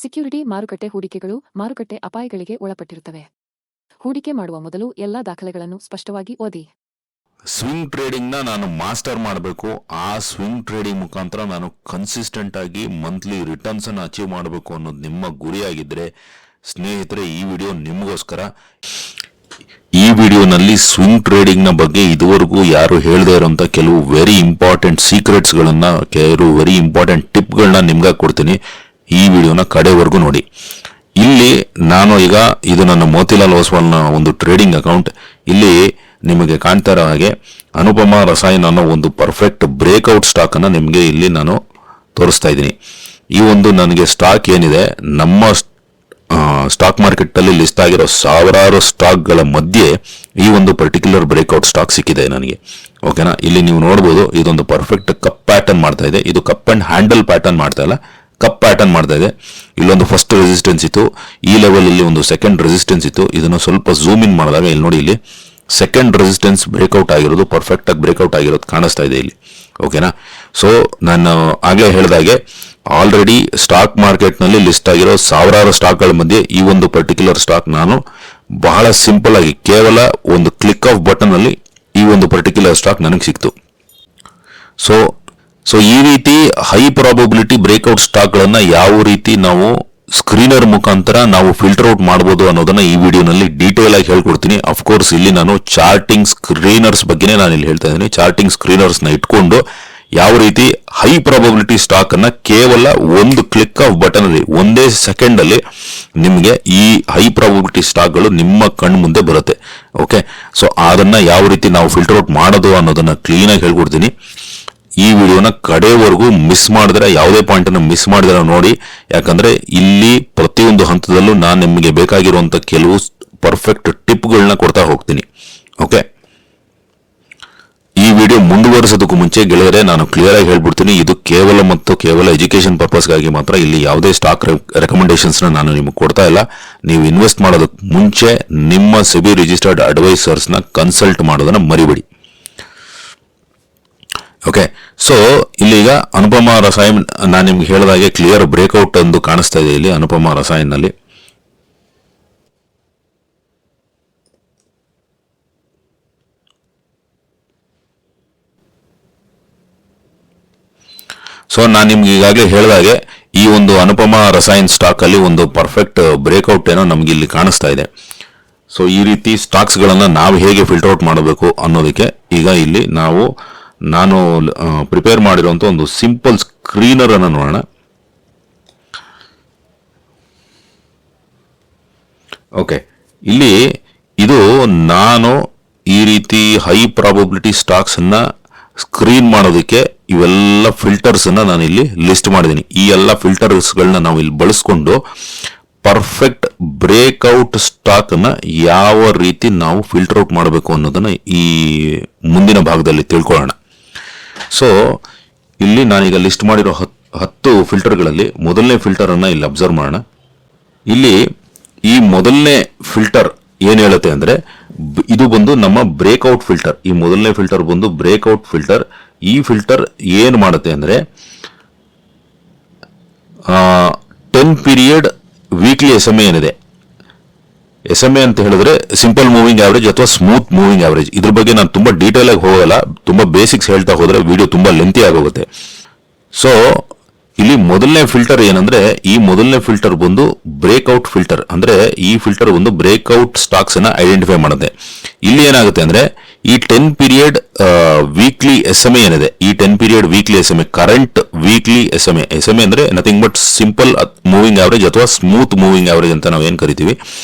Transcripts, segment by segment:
Security ಮಾರುಕಟ್ಟೆ ಹೂಡಿಕೆಗಳು ಮಾರುಕಟ್ಟೆ ಅಪಾಯಗಳಿಗೆ ಒಳಪಟ್ಟಿರುತ್ತವೆ. ಹೂಡಿಕೆ ಮಾಡುವ ಮೊದಲು ಎಲ್ಲಾ ದಾಖಲೆಗಳನ್ನು ಸ್ಪಷ್ಟವಾಗಿ ಓದಿ. ಸ್ವಿಂಗ್ ಟ್ರೇಡಿಂಗ್ ನ ನಾನು ಮಾಸ್ಟರ್ ಮಾಡಬೇಕು. ಆ ಸ್ವಿಂಗ್ ಟ್ರೇಡಿಂಗ್ ಮುಖಾಂತರ ನಾನು ಕನ್ಸಿಸ್ಟೆಂಟ್ ಆಗಿ ಮಂತ್ಲಿ ರಿಟರ್ನ್ಸ್ ಅನ್ನು ಅಚೀವ್ ಮಾಡಬೇಕು ಅನ್ನೋದು ನಿಮ್ಮ ಗುರಿಯಾಗಿದ್ರೆ ಸ್ನೇಹಿತರೆ, ಈ ವಿಡಿಯೋ ನಿಮಗೋಸ್ಕರ. ಈ ವಿಡಿಯೋನಲ್ಲಿ ಸ್ವಿಂಗ್ ಟ್ರೇಡಿಂಗ್ ನ ಬಗ್ಗೆ ಇದುವರೆಗೂ ಯಾರು ಹೇಳದೇ ಇರುವಂತ ಕೆಲವು ವೆರಿ ಇಂಪಾರ್ಟೆಂಟ್ ಸೀಕ್ರೆಟ್ಸ್ ಗಳನ್ನ, ಕೆಲವು ವೆರಿ ಇಂಪಾರ್ಟೆಂಟ್ ಟಿಪ್ ಗಳನ್ನ ನಿಮ್ಗೆ ಕೊಡ್ತೀನಿ. ಈ ವಿಡಿಯೋನ ಕಡೆವರೆಗೂ ನೋಡಿ. ಇಲ್ಲಿ ನಾನು ಈಗ ಇದು ನನ್ನ ಮೋತಿಲಾಲ್ ಓಸ್ವಾಲ್ನ ಒಂದು ಟ್ರೇಡಿಂಗ್ ಅಕೌಂಟ್. ಇಲ್ಲಿ ನಿಮಗೆ ಕಾಣ್ತಾ ಇರೋ ಹಾಗೆ ಅನುಪಮಾ ರಸಾಯನ್ ಅನ್ನೋ ಒಂದು ಪರ್ಫೆಕ್ಟ್ ಬ್ರೇಕ್ಔಟ್ ಸ್ಟಾಕ್ ಅನ್ನ ನಿಮಗೆ ಇಲ್ಲಿ ನಾನು ತೋರಿಸ್ತಾ ಇದ್ದೀನಿ. ಈ ಒಂದು ನನಗೆ ಸ್ಟಾಕ್ ಏನಿದೆ, ನಮ್ಮ ಸ್ಟಾಕ್ ಮಾರ್ಕೆಟ್ ಅಲ್ಲಿ ಲಿಸ್ಟ್ ಆಗಿರೋ ಸಾವಿರಾರು ಸ್ಟಾಕ್ ಗಳ ಮಧ್ಯೆ ಈ ಒಂದು ಪರ್ಟಿಕ್ಯುಲರ್ ಬ್ರೇಕ್ಔಟ್ ಸ್ಟಾಕ್ ಸಿಕ್ಕಿದೆ ನನಗೆ. ಓಕೆನಾ, ಇಲ್ಲಿ ನೀವು ನೋಡಬಹುದು ಇದೊಂದು ಪರ್ಫೆಕ್ಟ್ ಕಪ್ ಪ್ಯಾಟರ್ನ್ ಮಾಡ್ತಾ ಇದೆ. ಇದು ಕಪ್ ಅಂಡ್ ಹ್ಯಾಂಡಲ್ ಪ್ಯಾಟರ್ನ್ ಮಾಡ್ತಾ ಇಲ್ಲ, ಕಪ್ ಪ್ಯಾಟರ್ನ್ ಮಾಡ್ತಾ ಇದೆ. ಇಲ್ಲೊಂದು ಫಸ್ಟ್ ರೆಸಿಸ್ಟೆನ್ಸ್ ಇತ್ತು, ಈ ಲೆವೆಲ್ ಇಲ್ಲಿ ಒಂದು ಸೆಕೆಂಡ್ ರೆಸಿಸ್ಟೆನ್ಸ್ ಇತ್ತು. ಇದನ್ನು ಸ್ವಲ್ಪ ಝೂಮ್ ಇನ್ ಮಾಡಿದಾಗ ಇಲ್ಲಿ ನೋಡಿ, ಇಲ್ಲಿ ಸೆಕೆಂಡ್ ರೆಸಿಸ್ಟೆನ್ಸ್ ಬ್ರೇಕ್ಔಟ್ ಆಗಿರೋದು, ಪರ್ಫೆಕ್ಟ್ ಆಗಿ ಬ್ರೇಕ್ಔಟ್ ಆಗಿರೋದು ಕಾಣಿಸ್ತಾ ಇದೆ ಇಲ್ಲಿ. ಓಕೆನಾ, ಸೊ ನಾನು ಆಗ್ಲೇ ಹೇಳಿದಾಗೆ ಆಲ್ರೆಡಿ ಸ್ಟಾಕ್ ಮಾರ್ಕೆಟ್ ನಲ್ಲಿ ಲಿಸ್ಟ್ ಆಗಿರೋ ಸಾವಿರಾರು ಸ್ಟಾಕ್ ಗಳ ಮಧ್ಯೆ ಈ ಒಂದು ಪರ್ಟಿಕ್ಯುಲರ್ ಸ್ಟಾಕ್ ನಾನು ಬಹಳ ಸಿಂಪಲ್ ಆಗಿ ಕೇವಲ ಒಂದು ಕ್ಲಿಕ್ ಆಫ್ ಬಟನ್ ಅಲ್ಲಿ ಈ ಒಂದು ಪರ್ಟಿಕ್ಯುಲರ್ ಸ್ಟಾಕ್ ನನಗೆ ಸಿಕ್ತು. ಸೊ ಈ ರೀತಿ ಹೈ ಪ್ರಾಬಬಿಲಿಟಿ ಬ್ರೇಕ್ಔಟ್ ಸ್ಟಾಕ್ ಗಳನ್ನ ಯಾವ ರೀತಿ ನಾವು ಸ್ಕ್ರೀನರ್ ಮುಖಾಂತರ ನಾವು ಫಿಲ್ಟರ್ ಔಟ್ ಮಾಡಬಹುದು ಅನ್ನೋದನ್ನ ಈ ವಿಡಿಯೋನಲ್ಲಿ ಡೀಟೇಲ್ ಆಗಿ ಹೇಳ್ಕೊಡ್ತೀನಿ. ಅಫ್ಕೋರ್ಸ್ ಇಲ್ಲಿ ನಾನು ಚಾರ್ಟಿಂಗ್ ಸ್ಕ್ರೀನರ್ಸ್ ಬಗ್ಗೆನೇ ನಾನು ಇಲ್ಲಿ ಹೇಳ್ತಾ ಇದ್ದೀನಿ. ಚಾರ್ಟಿಂಗ್ ಸ್ಕ್ರೀನರ್ಸ್ ನ ಇಟ್ಕೊಂಡು ಯಾವ ರೀತಿ ಹೈ ಪ್ರಾಬಬಿಲಿಟಿ ಸ್ಟಾಕ್ ಅನ್ನ ಕೇವಲ ಒಂದು ಕ್ಲಿಕ್ ಆಫ್ ಬಟನ್ ಅಲ್ಲಿ ಒಂದೇ ಸೆಕೆಂಡ್ ಅಲ್ಲಿ ನಿಮಗೆ ಈ ಹೈ ಪ್ರಾಬಬಿಲಿಟಿ ಸ್ಟಾಕ್ ಗಳು ನಿಮ್ಮ ಕಣ್ಣು ಮುಂದೆ ಬರುತ್ತೆ. ಓಕೆ, ಸೊ ಅದನ್ನ ಯಾವ ರೀತಿ ನಾವು ಫಿಲ್ಟರ್ ಔಟ್ ಮಾಡೋದು ಅನ್ನೋದನ್ನ ಕ್ಲೀನ್ ಆಗಿ ಹೇಳ್ಕೊಡ್ತೀನಿ. ಈ ವಿಡಿಯೋನ ಕಡೆವರೆಗೂ ಮಿಸ್ ಮಾಡಿದ್ರೆ, ಯಾವುದೇ ಪಾಯಿಂಟ್ ಅನ್ನು ಮಿಸ್ ಮಾಡಿದ್ರೆ ನೋಡಿ. ಯಾಕಂದ್ರೆ ಇಲ್ಲಿ ಪ್ರತಿಯೊಂದು ಹಂತದಲ್ಲೂ ನಾನು ನಿಮಗೆ ಬೇಕಾಗಿರುವಂತ ಕೆಲವು ಪರ್ಫೆಕ್ಟ್ ಟಿಪ್ಗಳನ್ನ ಕೊಡ್ತಾ ಹೋಗ್ತೀನಿ. ಓಕೆ, ಈ ವಿಡಿಯೋ ಮುಂದುವರಿಸೋದಕ್ಕೂ ಮುಂಚೆ ಗೆಳೆಯರೆ, ನಾನು ಕ್ಲಿಯರ್ ಆಗಿ ಹೇಳ್ಬಿಡ್ತೀನಿ, ಇದು ಕೇವಲ ಮತ್ತು ಕೇವಲ ಎಜುಕೇಶನ್ ಪರ್ಪಸ್ಗಾಗಿ ಮಾತ್ರ. ಇಲ್ಲಿ ಯಾವುದೇ ಸ್ಟಾಕ್ ರೆಕಮೆಂಡೇಶನ್ಸ್ ನಾನು ನಿಮಗೆ ಕೊಡ್ತಾ ಇಲ್ಲ. ನೀವು ಇನ್ವೆಸ್ಟ್ ಮಾಡೋದಕ್ಕೆ ಮುಂಚೆ ನಿಮ್ಮ ಸೆಬಿ ರಿಜಿಸ್ಟರ್ಡ್ ಅಡ್ವೈಸರ್ಸ್ ನ ಕನ್ಸಲ್ಟ್ ಮಾಡೋದನ್ನ ಮರಿಬೇಡಿ. ಓಕೆ, ಸೊ ಇಲ್ಲಿಗ ಅನುಪಮಾ ರಸಾಯನ್ ನಾನು ನಿಮ್ಗೆ ಹೇಳಿದಾಗೆ ಕ್ಲಿಯರ್ ಬ್ರೇಕ್ಔಟ್ ಎಂದು ಕಾಣಿಸ್ತಾ ಇದೆ ಇಲ್ಲಿ ಅನುಪಮಾ ರಸಾಯನ್ ನಲ್ಲಿ. ಸೊ ನಾನು ನಿಮ್ಗೆ ಈಗಾಗಲೇ ಹೇಳಿದಾಗೆ ಈ ಒಂದು ಅನುಪಮಾ ರಸಾಯನ್ ಸ್ಟಾಕ್ ಅಲ್ಲಿ ಒಂದು ಪರ್ಫೆಕ್ಟ್ ಬ್ರೇಕ್ಔಟ್ ಏನೋ ನಮ್ಗೆ ಇಲ್ಲಿ ಕಾಣಿಸ್ತಾ ಇದೆ. ಸೊ ಈ ರೀತಿ ಸ್ಟಾಕ್ಸ್ ಗಳನ್ನ ನಾವು ಹೇಗೆ ಫಿಲ್ಟರ್ ಔಟ್ ಮಾಡಬೇಕು ಅನ್ನೋದಕ್ಕೆ ಈಗ ಇಲ್ಲಿ ನಾನು ಪ್ರಿಪೇರ್ ಮಾಡಿರುವಂತ ಒಂದು ಸಿಂಪಲ್ ಸ್ಕ್ರೀನರ್ ಅನ್ನು ನೋಡೋಣ. ಓಕೆ, ಇಲ್ಲಿ ಇದು ನಾನು ಈ ರೀತಿ ಹೈ ಪ್ರಾಬಬಿಲಿಟಿ ಸ್ಟಾಕ್ಸ್ ಅನ್ನ ಸ್ಕ್ರೀನ್ ಮಾಡೋದಕ್ಕೆ ಇವೆಲ್ಲ ಫಿಲ್ಟರ್ಸ್ ಅನ್ನ ನಾನು ಇಲ್ಲಿ ಲಿಸ್ಟ್ ಮಾಡಿದ್ದೀನಿ. ಈ ಎಲ್ಲ ಫಿಲ್ಟರ್ಸ್ ಗಳನ್ನ ನಾವು ಇಲ್ಲಿ ಬಳಸ್ಕೊಂಡು ಪರ್ಫೆಕ್ಟ್ ಬ್ರೇಕ್ಔಟ್ ಸ್ಟಾಕ್ ಅನ್ನ ಯಾವ ರೀತಿ ನಾವು ಫಿಲ್ಟರ್ ಔಟ್ ಮಾಡಬೇಕು ಅನ್ನೋದನ್ನ ಈ ಮುಂದಿನ ಭಾಗದಲ್ಲಿ ತಿಳ್ಕೊಳ್ಳೋಣ. ಸೊ ಇಲ್ಲಿ ನಾನೀಗ ಲಿಸ್ಟ್ ಮಾಡಿರೋ 10 ಫಿಲ್ಟರ್ಗಳಲ್ಲಿ ಮೊದಲನೇ ಫಿಲ್ಟರ್ ಅನ್ನ ಇಲ್ಲಿ ಅಬ್ಸರ್ವ್ ಮಾಡೋಣ. ಇಲ್ಲಿ ಈ ಮೊದಲನೇ ಫಿಲ್ಟರ್ ಏನ್ ಹೇಳುತ್ತೆ ಅಂದ್ರೆ, ಇದು ಬಂದು ನಮ್ಮ ಬ್ರೇಕ್ಔಟ್ ಫಿಲ್ಟರ್. ಈ ಮೊದಲನೇ ಫಿಲ್ಟರ್ ಬಂದು ಬ್ರೇಕ್ಔಟ್ ಫಿಲ್ಟರ್. ಈ ಫಿಲ್ಟರ್ ಏನ್ ಮಾಡುತ್ತೆ ಅಂದ್ರೆ 10 ಪೀರಿಯಡ್ ವೀಕ್ಲಿ SMA ಏನಿದೆ, SMA ಅಂತ ಹೇಳಿದ್ರೆ ಸಿಂಪಲ್ ಮೂವಿಂಗ್ ಆವರೇಜ್ ಅಥವಾ ಸ್ಮೂತ್ ಮೂವಿಂಗ್ ಆವರೇಜ್. ಇದ್ರ ಬಗ್ಗೆ ನಾನು ತುಂಬಾ ಡೀಟೇಲ್ ಆಗಿ ಹೋಗಲ್ಲ, ತುಂಬಾ ಬೇಸಿಕ್ಸ್ ಹೇಳ್ತಾ ಹೋದ್ರೆ ವಿಡಿಯೋ ತುಂಬಾ ಲೆಂತಿ ಆಗೋಗುತ್ತೆ. ಸೊ ಇಲ್ಲಿ ಮೊದಲನೇ ಫಿಲ್ಟರ್ ಏನಂದ್ರೆ, ಈ ಮೊದಲನೇ ಫಿಲ್ಟರ್ ಬಂದು ಬ್ರೇಕ್ಔಟ್ ಫಿಲ್ಟರ್. ಅಂದ್ರೆ ಈ ಫಿಲ್ಟರ್ ಒಂದು ಬ್ರೇಕ್ಔಟ್ ಸ್ಟಾಕ್ಸ್ ಅನ್ನ ಐಡೆಂಟಿಫೈ ಮಾಡುತ್ತೆ. ಇಲ್ಲಿ ಏನಾಗುತ್ತೆ ಅಂದ್ರೆ ಈ 10 ಪೀರಿಯಡ್ ವೀಕ್ಲಿ SMA ಏನಿದೆ, ಈ 10 period weekly SMA, current weekly SMA ಅಂದ್ರೆ nothing but simple moving average ಅಥವಾ ಸ್ಮೂತ್ ಮೂವಿಂಗ್ ಆವರೇಜ್ ಅಂತ ನಾವು ಏನ್ ಕರಿತೀವಿ.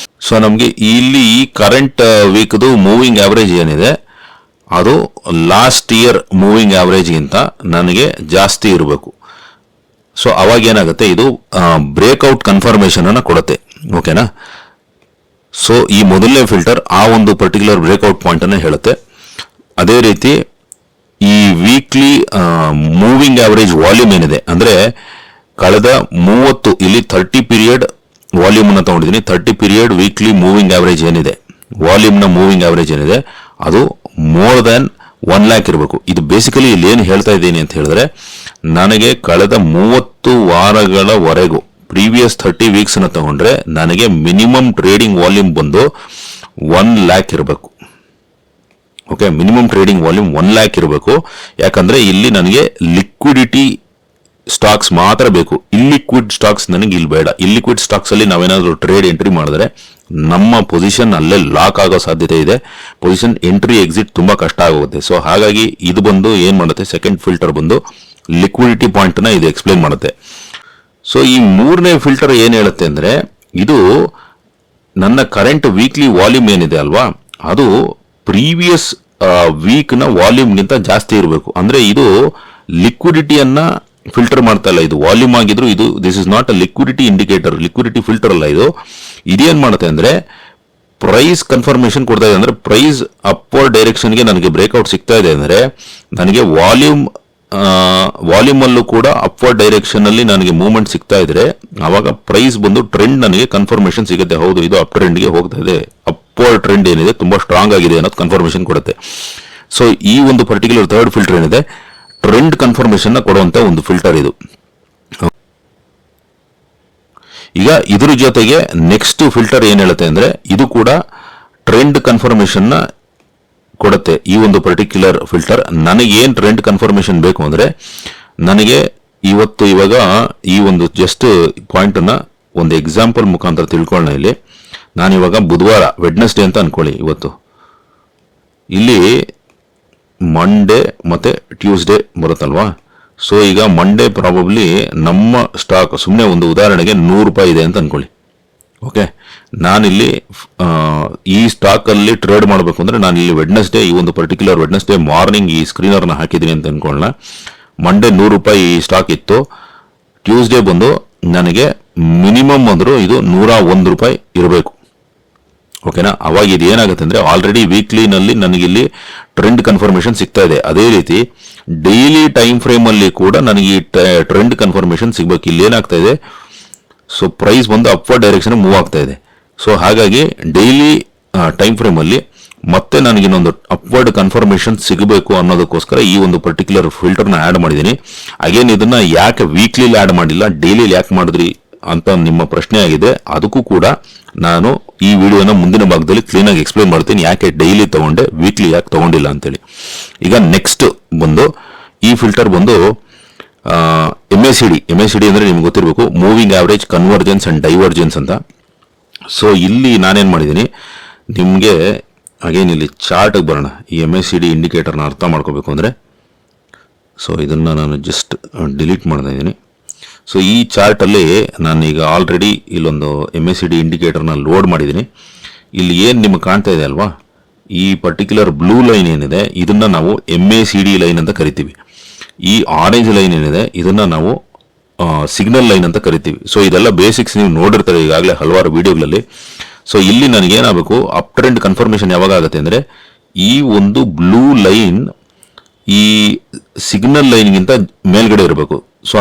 ಸೊ ನಮ್ಗೆ ಇಲ್ಲಿ ಈ ಕರೆಂಟ್ ವೀಕ್ ಮೂವಿಂಗ್ ಆವರೇಜ್ ಏನಿದೆ ಅದು ಲಾಸ್ಟ್ ಇಯರ್ ಮೂವಿಂಗ್ ಆವರೇಜ್ ಗಿಂತ ನನಗೆ ಜಾಸ್ತಿ ಇರಬೇಕು. ಸೊ ಅವಾಗ ಏನಾಗುತ್ತೆ, ಇದು ಬ್ರೇಕ್ಔಟ್ ಕನ್ಫರ್ಮೇಶನ್ ಅನ್ನ ಕೊಡುತ್ತೆ. ಓಕೆನಾ, ಸೊ ಈ ಮೊದಲನೇ ಫಿಲ್ಟರ್ ಆ ಒಂದು ಪರ್ಟಿಕ್ಯುಲರ್ ಬ್ರೇಕ್ಔಟ್ ಪಾಯಿಂಟ್ ಅನ್ನ ಹೇಳುತ್ತೆ. ಅದೇ ರೀತಿ ಈ ವೀಕ್ಲಿ ಮೂವಿಂಗ್ ಆವರೇಜ್ ವಾಲ್ಯೂಮ್ ಏನಿದೆ ಅಂದ್ರೆ ಕಳೆದ 30 ಇಲ್ಲಿ 30 ಪೀರಿಯಡ್ ವಾಲ್ಯೂಮ್ ಅನ್ನ ತಗೊಂಡಿದ್ದೀನಿ. 30 ಪೀರಿಯಡ್ ವೀಕ್ಲಿ ಮೂವಿಂಗ್ ಆವರೇಜ್ ಏನಿದೆ, ವಾಲ್ಯೂಮ್ ನ ಮೂವಿಂಗ್ ಆವರೇಜ್ ಏನಿದೆ ಅದು ಮೋರ್ ದನ್ 1 lakh ಇರಬೇಕು. ಇದು ಬೇಸಿಕಲಿ ಇಲ್ಲಿ ಏನು ಹೇಳ್ತಾ ಇದ್ದೀನಿ ಅಂತ ಹೇಳಿದ್ರೆ, ನನಗೆ ಕಳೆದ 30 ವಾರಗಳವರೆಗೂ ಪ್ರೀವಿಯಸ್ 30 ವೀಕ್ಸ್ನ ತಗೊಂಡ್ರೆ ನನಗೆ ಮಿನಿಮಮ್ ಟ್ರೇಡಿಂಗ್ ವಾಲ್ಯೂಮ್ ಬಂದು 1 lakh ಇರಬೇಕು. Okay, minimum trading volume 1 lakh ಇರಬೇಕು. ಯಾಕಂದ್ರೆ ಇಲ್ಲಿ ನನಗೆ ಲಿಕ್ವಿಡಿಟಿ ಸ್ಟಾಕ್ಸ್ ಮಾತ್ರ ಬೇಕು. ಇಲ್ಲಿಕ್ವಿಡ್ ಸ್ಟಾಕ್ಸ್ ನನಗೆ ಇಲ್ಲಿ ಬೇಡ. ಇಲ್ಲಿಕ್ವಿಡ್ ಸ್ಟಾಕ್ಸ್ ಅಲ್ಲಿ ನಾವೇನಾದ್ರೂ ಟ್ರೇಡ್ ಎಂಟ್ರಿ ಮಾಡಿದ್ರೆ ನಮ್ಮ ಪೊಸಿಷನ್ ಅಲ್ಲೇ ಲಾಕ್ ಆಗೋ ಸಾಧ್ಯತೆ ಇದೆ. ಪೊಸಿಷನ್ ಎಂಟ್ರಿ ಎಕ್ಸಿಟ್ ತುಂಬಾ ಕಷ್ಟ ಆಗುತ್ತೆ. ಸೊ ಹಾಗಾಗಿ ಇದು ಬಂದು ಏನ್ ಮಾಡುತ್ತೆ, ಸೆಕೆಂಡ್ ಫಿಲ್ಟರ್ ಬಂದು ಲಿಕ್ವಿಡಿಟಿ ಪಾಯಿಂಟ್ ನ ಇದು ಎಕ್ಸ್ಪ್ಲೇನ್ ಮಾಡುತ್ತೆ. ಸೊ ಈ ಮೂರನೇ ಫಿಲ್ಟರ್ ಏನ್ ಹೇಳುತ್ತೆ ಅಂದ್ರೆ, ಇದು ನನ್ನ ಕರೆಂಟ್ ವೀಕ್ಲಿ ವಾಲ್ಯೂಮ್ ಏನಿದೆ ಅಲ್ವಾ, ಅದು ಪ್ರೀವಿಯಸ್ ವೀಕ್ ನ ವಾಲ್ಯೂಮ್ಗಿಂತ ಜಾಸ್ತಿ ಇರಬೇಕು. ಅಂದ್ರೆ ಇದು ಲಿಕ್ವಿಡಿಟಿಯನ್ನ ಫಿಲ್ಟರ್ ಮಾಡ್ತಾ ಇಲ್ಲ, ಇದು ವಾಲ್ಯೂಮ್ ಆಗಿದ್ರು ಇದು this is not a liquidity indicator, liquidity filter ಅಲ್ಲ ಇದು. ಇದೇನ್ ಮಾಡುತ್ತೆ ಅಂದ್ರೆ ಪ್ರೈಸ್ ಕನ್ಫರ್ಮೇಶನ್ ಕೊಡ್ತಾ ಇದೆ. ಅಂದ್ರೆ ಪ್ರೈಸ್ ಅಪ್ವರ್ಡ್ ಡೈರೆಕ್ಷನ್ಗೆ ನನಗೆ ಬ್ರೇಕ್ಔಟ್ ಸಿಗ್ತಾ ಇದೆ ಅಂದ್ರೆ ನನಗೆ ವಾಲ್ಯೂಮ್ ಅಲ್ಲೂ ಕೂಡ ಅಪ್ವರ್ಡ್ ಡೈರೆಕ್ಷನ್ ಅಲ್ಲಿ ನನಗೆ ಮೂವ್ಮೆಂಟ್ ಸಿಗ್ತಾ ಇದ್ರೆ ಅವಾಗ ಪ್ರೈಸ್ ಬಂದು ಟ್ರೆಂಡ್ ನನಗೆ ಕನ್ಫರ್ಮೇಶನ್ ಸಿಗುತ್ತೆ. ಹೌದು, ಇದು ಅಪ್ ಟ್ರೆಂಡ್ಗೆ ಹೋಗ್ತಾ ಇದೆ, ಅಪ್ವರ್ಡ್ ಟ್ರೆಂಡ್ ಏನಿದೆ ತುಂಬಾ ಸ್ಟ್ರಾಂಗ್ ಆಗಿದೆ ಅನ್ನೋದು ಕನ್ಫರ್ಮೇಶನ್ ಕೊಡುತ್ತೆ. ಸೊ ಈ ಒಂದು ಪರ್ಟಿಕ್ಯುಲರ್ ಥರ್ಡ್ ಫಿಲ್ಟರ್ ಏನಿದೆ, ಟ್ರೆಂಡ್ ಕನ್ಫರ್ಮೇಶನ್ ಕೊಡುವಂತ ಒಂದು ಫಿಲ್ಟರ್ ಇದು. ಈಗ ಇದ್ರ ಜೊತೆಗೆ ನೆಕ್ಸ್ಟ್ ಫಿಲ್ಟರ್ ಏನ್ ಹೇಳುತ್ತೆ ಅಂದ್ರೆ, ಇದು ಕೂಡ ಟ್ರೆಂಡ್ ಕನ್ಫರ್ಮೇಶನ್ ನ ಕೊಡುತ್ತೆ. ಈ ಒಂದು ಪರ್ಟಿಕ್ಯುಲರ್ ಫಿಲ್ಟರ್ ನನಗೆ ಏನ್ ಟ್ರೆಂಡ್ ಕನ್ಫರ್ಮೇಶನ್ ಬೇಕು ಅಂದ್ರೆ, ನನಗೆ ಇವಾಗ ಈ ಒಂದು ಜಸ್ಟ್ ಪಾಯಿಂಟ್ ನ ಒಂದು ಎಕ್ಸಾಂಪಲ್ ಮುಖಾಂತರ ತಿಳ್ಕೊಳ್ಳೋಣ. ಇಲ್ಲಿ ನಾನಿವಾಗ ಬುಧವಾರ ವೆಡ್ನೆಸ್ಡೇ ಅಂತ ಅನ್ಕೊಳ್ಳಿ. ಇವತ್ತು ಇಲ್ಲಿ ಮಂಡೇ ಮತ್ತೆ ಟ್ಯೂಸ್ಡೇ ಬರುತ್ತಲ್ವಾ. ಸೊ ಈಗ ಮಂಡೇ ಪ್ರಾಬಬ್ಲಿ ನಮ್ಮ ಸ್ಟಾಕ್ ಸುಮ್ಮನೆ ಒಂದು ಉದಾಹರಣೆಗೆ 100 ರೂಪಾಯಿ ಇದೆ ಅಂತ ಅನ್ಕೊಳ್ಳಿ. ಓಕೆ, ನಾನಿಲ್ಲಿ ಈ ಸ್ಟಾಕ್ ಅಲ್ಲಿ ಟ್ರೇಡ್ ಮಾಡಬೇಕು ಅಂದ್ರೆ ನಾನು ಇಲ್ಲಿ ವೆಡ್ನೆಸ್ಡೇ, ಈ ಒಂದು ಪರ್ಟಿಕ್ಯುಲರ್ ವೆಡ್ನೆಸ್ಡೇ ಮಾರ್ನಿಂಗ್ ಈ ಸ್ಕ್ರೀನರ್ ನ ಹಾಕಿದ್ದೀನಿ ಅಂತ ಅನ್ಕೊಳ್ಳೋಣ. ಮಂಡೇ 100 ರೂಪಾಯಿ ಈ ಸ್ಟಾಕ್ ಇತ್ತು. ಟ್ಯೂಸ್ಡೇ ಬಂದು ನನಗೆ ಮಿನಿಮಮ್ ಅಂದ್ರೂ ಇದು 101 ರೂಪಾಯಿ ಇರಬೇಕು. ಓಕೆನಾ, ಅವಾಗ ಇದು ಏನಾಗುತ್ತೆ ಅಂದ್ರೆ ಆಲ್ರೆಡಿ ವೀಕ್ಲಿನಲ್ಲಿ ನನಗಿಲ್ಲಿ ಟ್ರೆಂಡ್ ಕನ್ಫರ್ಮೇಶನ್ ಸಿಗ್ತಾ ಇದೆ. ಅದೇ ರೀತಿ ಡೈಲಿ ಟೈಮ್ ಫ್ರೇಮ್ ಅಲ್ಲಿ ಕೂಡ ನನಗೆ ಈ ಟ್ರೆಂಡ್ ಕನ್ಫರ್ಮೇಶನ್ ಸಿಗ್ಬೇಕು. ಇಲ್ಲಿ ಏನಾಗ್ತಾ ಇದೆ, ಸೊ ಪ್ರೈಸ್ ಬಂದು ಅಪ್ವರ್ಡ್ ಡೈರೆಕ್ಷನ್ ಮೂವ್ ಆಗ್ತಾ ಇದೆ. ಸೊ ಹಾಗಾಗಿ ಡೈಲಿ ಟೈಮ್ ಫ್ರೇಮ್ ಅಲ್ಲಿ ಮತ್ತೆ ನನಗೆ ಇನ್ನೊಂದು ಅಪ್ವರ್ಡ್ ಕನ್ಫರ್ಮೇಶನ್ ಸಿಗಬೇಕು ಅನ್ನೋದಕ್ಕೋಸ್ಕರ ಈ ಒಂದು ಪರ್ಟಿಕ್ಯುಲರ್ ಫಿಲ್ಟರ್ ನ ಆಡ್ ಮಾಡಿದ್ದೀನಿ. ಅಗೇನ್ ಇದನ್ನ ಯಾಕೆ ವೀಕ್ಲಿ ಆಡ್ ಮಾಡಿಲ್ಲ, ಡೈಲಿ ಯಾಕೆ ಮಾಡಿದ್ರಿ ಅಂತ ನಿಮ್ಮ ಪ್ರಶ್ನೆ ಆಗಿದೆ. ಅದಕ್ಕೂ ಕೂಡ ನಾನು ಈ ವಿಡಿಯೋನ ಮುಂದಿನ ಭಾಗದಲ್ಲಿ ಕ್ಲೀನ್ ಆಗಿ ಎಕ್ಸ್ಪ್ಲೇನ್ ಮಾಡ್ತೀನಿ, ಯಾಕೆ ಡೈಲಿ ತಗೊಂಡೆ ವೀಕ್ಲಿ ಯಾಕೆ ತಗೊಂಡಿಲ್ಲ ಅಂತೇಳಿ. ಈಗ ನೆಕ್ಸ್ಟ್ ಬಂದು ಈ ಫಿಲ್ಟರ್ ಬಂದು MACD ಅಂದ್ರೆ ನಿಮ್ಗೆ ಗೊತ್ತಿರಬೇಕು, moving average convergence and divergence ಅಂತ. ಸೊ ಇಲ್ಲಿ ನಾನೇನ್ ಮಾಡಿದ್ದೀನಿ ನಿಮ್ಗೆ, ಅಗೇನ್ ಇಲ್ಲಿ ಚಾರ್ಟ್ ಬರೋಣ. ಈ MACD ಇಂಡಿಕೇಟರ್ನ ಅರ್ಥ ಮಾಡ್ಕೋಬೇಕು ಅಂದ್ರೆ, ಸೊ ಇದನ್ನ ನಾನು ಜಸ್ಟ್ ಡಿಲೀಟ್ ಮಾಡ್ತಾ ಇದ್ದೀನಿ. ಸೊ ಈ ಚಾರ್ಟ್ ಅಲ್ಲಿ ನಾನು ಈಗ ಆಲ್ರೆಡಿ ಇಲ್ಲೊಂದು MACD ಇಂಡಿಕೇಟರ್ನ ಲೋಡ್ ಮಾಡಿದ್ದೀನಿ. ಇಲ್ಲಿ ಏನ್ ನಿಮ್ಗೆ ಕಾಣ್ತಾ ಇದೆ ಅಲ್ವಾ, ಈ ಪರ್ಟಿಕ್ಯುಲರ್ ಬ್ಲೂ ಲೈನ್ ಏನಿದೆ ಇದನ್ನ ನಾವು MACD ಲೈನ್ ಅಂತ ಕರಿತೀವಿ. ಈ ಆರೆಂಜ್ ಲೈನ್ ಏನಿದೆ ಇದನ್ನ ನಾವು ಸಿಗ್ನಲ್ ಲೈನ್ ಅಂತ ಕರಿತೀವಿ. ಸೊ ಇದೆಲ್ಲ ಬೇಸಿಕ್ಸ್ ನೀವು ನೋಡಿರ್ತಾರೆ ಈಗಾಗಲೇ ಹಲವಾರು ವಿಡಿಯೋಗಳಲ್ಲಿ. ಸೊ ಇಲ್ಲಿ ನನಗೆ ಏನಾಗಬೇಕು, ಅಪ್ ಟ್ರೆಂಡ್ ಕನ್ಫರ್ಮೇಶನ್ ಯಾವಾಗ ಆಗುತ್ತೆ ಅಂದ್ರೆ, ಈ ಒಂದು ಬ್ಲೂ ಲೈನ್ ಈ ಸಿಗ್ನಲ್ ಲೈನ್ಗಿಂತ ಮೇಲ್ಗಡೆ ಇರಬೇಕು. ಸೊ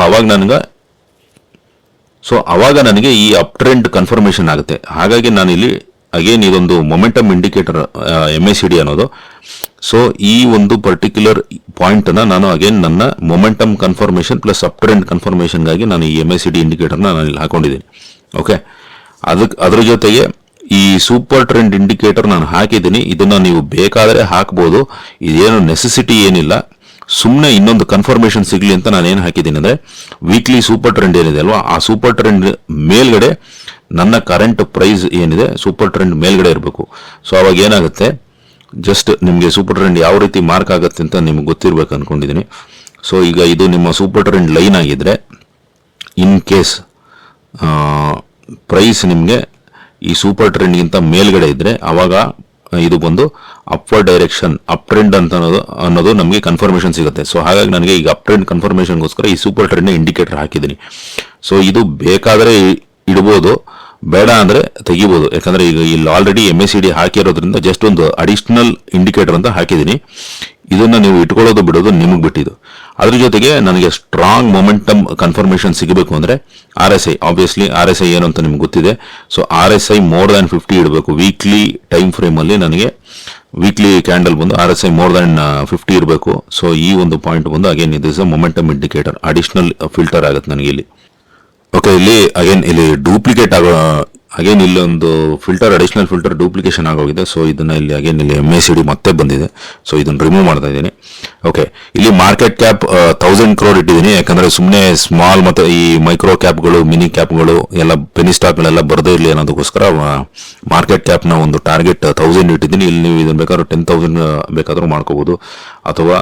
ಅವಾಗ ನನಗೆ ಈ ಅಪ್ ಟ್ರೆಂಡ್ ಕನ್ಫರ್ಮೇಶನ್ ಆಗುತ್ತೆ. ಹಾಗಾಗಿ ನಾನು ಇಲ್ಲಿ ಅಗೇನ್ ಇದೊಂದು ಮೊಮೆಂಟಮ್ ಇಂಡಿಕೇಟರ್ MACD ಅನ್ನೋದು. ಸೊ ಈ ಒಂದು ಪರ್ಟಿಕ್ಯುಲರ್ ಪಾಯಿಂಟ್ ನಾನು ಅಗೇನ್ ನನ್ನ momentum confirmation plus up trend confirmation ಗಾಗಿ ನಾನು ಈ MACD ಇಂಡಿಕೇಟರ್ನ ನಾನು ಇಲ್ಲಿ ಹಾಕೊಂಡಿದ್ದೀನಿ. ಓಕೆ, ಅದ್ರ ಜೊತೆಗೆ ಈ ಸೂಪರ್ ಟ್ರೆಂಡ್ ಇಂಡಿಕೇಟರ್ ನಾನು ಹಾಕಿದ್ದೀನಿ. ಇದನ್ನ ನೀವು ಬೇಕಾದರೆ ಹಾಕಬಹುದು, ಇದೇನು ನೆಸೆಸಿಟಿ ಏನಿಲ್ಲ. ಸುಮ್ಮನೆ ಇನ್ನೊಂದು ಕನ್ಫರ್ಮೇಶನ್ ಸಿಗ್ಲಿ ಅಂತ ನಾನು ಏನು ಹಾಕಿದ್ದೀನಿ ಅಂದ್ರೆ, ವೀಕ್ಲಿ ಸೂಪರ್ ಟ್ರೆಂಡ್ ಏನಿದೆ ಅಲ್ವಾ, ಆ ಸೂಪರ್ ಟ್ರೆಂಡ್ ಮೇಲ್ಗಡೆ ನನ್ನ ಕರೆಂಟ್ ಪ್ರೈಸ್ ಏನಿದೆ ಸೂಪರ್ ಟ್ರೆಂಡ್ ಮೇಲ್ಗಡೆ ಇರಬೇಕು. ಸೊ ಅವಾಗ ಏನಾಗುತ್ತೆ, ಜಸ್ಟ್ ನಿಮಗೆ ಸೂಪರ್ ಟ್ರೆಂಡ್ ಯಾವ ರೀತಿ ಮಾರ್ಕ್ ಆಗುತ್ತೆ ಅಂತ ನಿಮ್ಗೆ ಗೊತ್ತಿರ್ಬೇಕು ಅನ್ಕೊಂಡಿದ್ದೀನಿ. ಸೊ ಈಗ ಇದು ನಿಮ್ಮ ಸೂಪರ್ ಟ್ರೆಂಡ್ ಲೈನ್ ಆಗಿದ್ರೆ, ಇನ್ ಕೇಸ್ ಪ್ರೈಸ್ ನಿಮಗೆ ಈ ಸೂಪರ್ ಟ್ರೆಂಡ್ಗಿಂತ ಮೇಲ್ಗಡೆ ಇದ್ರೆ ಅವಾಗ ಇದು ಬಂದು ಅಪ್ವರ್ಡ್ ಡೈರೆಕ್ಷನ್ ಅಪ್ ಟ್ರೆಂಡ್ ಅಂತ ಅನ್ನೋದು ನಮಗೆ ಕನ್ಫರ್ಮೇಶನ್ ಸಿಗುತ್ತೆ. ಸೊ ಹಾಗಾಗಿ ನನಗೆ ಈಗ ಅಪ್ ಟ್ರೆಂಡ್ ಕನ್ಫರ್ಮೇಶನ್ಗೋಸ್ಕರ ಈ ಸೂಪರ್ ಟ್ರೆಂಡ್ ಇಂಡಿಕೇಟರ್ ಹಾಕಿದ್ದೀನಿ. ಸೊ ಇದು ಬೇಕಾದರೆ ಇಡಬಹುದು, ಬೇಡ ಅಂದ್ರೆ ತೆಗಿಬಹುದು. ಯಾಕಂದ್ರೆ ಈಗ ಇಲ್ಲಿ ಆಲ್ರೆಡಿ MACD ಹಾಕಿರೋದ್ರಿಂದ ಜಸ್ಟ್ ಒಂದು ಅಡಿಷನಲ್ ಇಂಡಿಕೇಟರ್ ಅಂತ ಹಾಕಿದ್ದೀನಿ. ಇದನ್ನ ನೀವು ಇಟ್ಕೊಳ್ಳೋದು ಬಿಡೋದು ನಿಮಗೆ ಬಿಟ್ಟಿದ್ದು. ಅದ್ರ ಜೊತೆಗೆ ನನಗೆ ಸ್ಟ್ರಾಂಗ್ ಮೊಮೆಂಟಮ್ ಕನ್ಫರ್ಮೇಶನ್ ಸಿಗಬೇಕು ಅಂದ್ರೆ RSI, ಆಬ್ವಿಯಸ್ಲಿ RSI ಏನು ಅಂತ ನಿಮ್ಗೆ ಗೊತ್ತಿದೆ. ಸೊ RSI ಮೋರ್ ದ್ಯಾನ್ 50 ಇಡಬೇಕು. ವೀಕ್ಲಿ ಟೈಮ್ ಫ್ರೇಮ್ ಅಲ್ಲಿ ನನಗೆ ವೀಕ್ಲಿ ಕ್ಯಾಂಡಲ್ ಬಂದು RSI ಮೋರ್ ದ್ಯಾನ್ 50 ಇರಬೇಕು. ಸೊ ಈ ಒಂದು ಪಾಯಿಂಟ್ ಬಂದು ಅಗೇನ್ ಇದು ಮೊಮೆಂಟಮ್ ಇಂಡಿಕೇಟರ್ ಅಡಿಷನಲ್ ಫಿಲ್ಟರ್ ಆಗುತ್ತೆ ನನಗೆ ಇಲ್ಲಿ. ಓಕೆ, ಇಲ್ಲಿ ಅಗೇನ್ ಇಲ್ಲಿ ಡೂಪ್ಲಿಕೇಟ್ ಆಗೋ ಅಗೇನ್ ಇಲ್ಲಿ ಒಂದು ಫಿಲ್ಟರ್ ಅಡಿಷನಲ್ ಫಿಲ್ಟರ್ ಡೂಪ್ಲಿಕೇಶನ್ ಆಗೋಗಿದೆ. ಸೊ ಇದನ್ನ ಇಲ್ಲಿ ಅಗೇನ್ ಇಲ್ಲಿ MACD ಮತ್ತೆ ಬಂದಿದೆ. ಸೊ ಇದನ್ನ ರಿಮೂವ್ ಮಾಡ್ತಾ ಇದ್ದೀನಿ. ಓಕೆ, ಇಲ್ಲಿ ಮಾರ್ಕೆಟ್ ಕ್ಯಾಪ್ 1000 crore ಇಟ್ಟಿದ್ದೀನಿ. ಯಾಕಂದ್ರೆ ಸುಮ್ಮನೆ ಸ್ಮಾಲ್ ಮತ್ತೆ ಈ ಮೈಕ್ರೋ ಕ್ಯಾಪ್ಗಳು, ಮಿನಿ ಕ್ಯಾಪ್ಗಳು ಎಲ್ಲ ಪೆನಿ ಸ್ಟಾಕ್ಗಳೆಲ್ಲ ಬರದೇ ಇರಲಿ ಅನ್ನೋದಕ್ಕೋಸ್ಕರ ಮಾರ್ಕೆಟ್ ಕ್ಯಾಪ್ನ ಒಂದು ಟಾರ್ಗೆಟ್ 1000 ಇಟ್ಟಿದ್ದೀನಿ. ಇಲ್ಲಿ ನೀವು ಇದನ್ನ ಬೇಕಾದ್ರೂ 10,000 ಬೇಕಾದ್ರೂ ಮಾಡ್ಕೋಬಹುದು, ಅಥವಾ